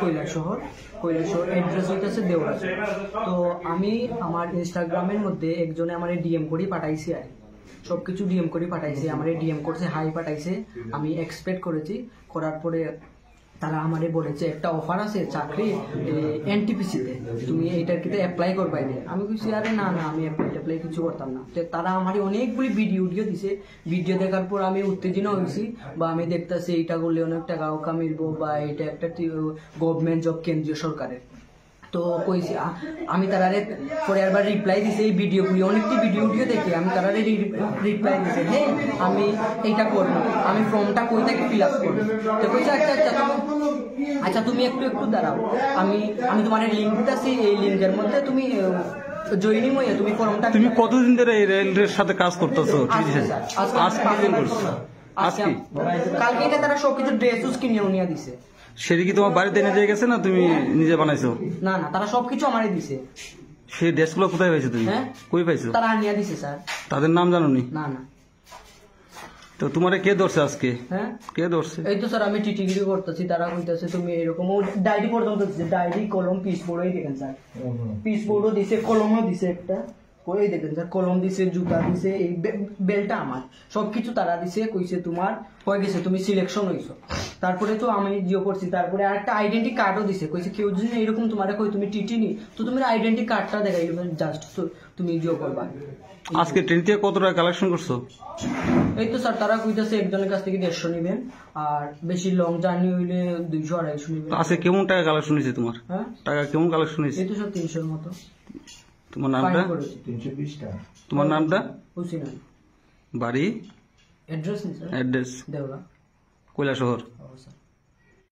Kailashahar address হইতেছে দেওরা। তো আমি আমার ইনস্টাগ্রামের মধ্যে একজনে আমার ডিএম করে পাঠাইছি, আর সবকিছু ডিএম করে পাঠাইছে, আমার ডিএম করছে, হাই পাঠাইছে, আমি এক্সপেক্ট করেছি। করার পরে তারা আমারে বলেছে একটা অফার আছে চাকরি এনটিপিসিতে, তুমি এইটার কিন্তু অ্যাপ্লাই করবাই না। আমি বলছি আরে না না, আমি অ্যাপ্লাই কিছু করতাম না। তো তারা আমার অনেকগুলি ভিডিও দিছে, ভিডিও দেখার পর আমি উত্তেজনা হয়েছি, বা আমি দেখতেছি এইটা করলে অনেক টাকাও কামিলবো, বা এটা একটা গভর্নমেন্ট জব কেন্দ্রীয় সরকারের। তো কইছি আমি তারারে পরে একবার রিপ্লাই দিছি, এই ভিডিওগুলি অনেকটি ভিডিও দেখে আমি তারারে রিপ্লাই দিছি, হ্যাঁ আমি এইটা করবো, আমি ফর্মটা কই থেকে ফিল আপ করবো। তো কইছে আচ্ছা তুমি একটু দাঁড়াও, আমি তোমার লিঙ্ক দিতেছি, এই লিঙ্কের মধ্যে তুমি জয়েনিং হয়ে তুমি ফর্মটা। তুমি কতদিন ধরে এই রেলের সাথে কাজ করতেছো? কালকে তারা সবকিছু ড্রেস কিনে নিয়ে দিছে। সেটা কি তোমার বাড়িতে এনে দিয়ে গেছে না তুমি নিজে বানাইছো? না না, তারা সবকিছু আমারই দিছে। সেই ড্রেসগুলো কোথায় পাইছো তুমি? কই পাইছো? তারা নিয়ে দিছে স্যার। তাদের নাম জানো নি? না না। তো তোমারে কে ধরছে আজকে? হ্যাঁ কে ধরছে? এই তো স্যার আমি টিটিগিরি করতেছি, তারা কইতাছে তুমি এরকম, ডায়েরি পর্যন্ত দিছে, ডায়েরি কলম পিস বোর্ডই দেখেন স্যার, পিস বোর্ডও দিছে, কলমও দিছে একটা, ওই দেখেন স্যার কলম দিছে, জুতা দিছে, এই বেলটা আমার, সবকিছু তারা দিছে। কইছে তোমার হয়ে গেছে, তুমি সিলেকশন হইছো। তারপরে তো আমি জিও করছি, তারপরে আরেকটা আইডেন্টি কার্ডও দিছে, কইছে কেউ যদি এরকম তোমার কই তুমি টিটি নি, তো তুমি আইডেন্টি কার্ডটা দেখাই জাস্ট তুমি জিও করবা। আজকে ট্রেন থেকে কত টাকা কালেকশন করছো? এই তো স্যার তারা কইতাছে একজনের কাছ থেকে 150 নিবেন, আর বেশি লং জার্নি হইলে 200-250 নিবেন। আজকে কেমন টাকা কালেকশন হয়েছে তোমার? হ্যাঁ টাকা কেমন কালেকশন হয়েছে? এই তো স্যার 300-এর মতো। তোমার নামটা? 320 টাকা। তোমার নামটা? হুসিনা। বাড়ি? অ্যাড্রেস নি স্যার? অ্যাড্রেস দেওরা, কৈলাসহর। স্যার।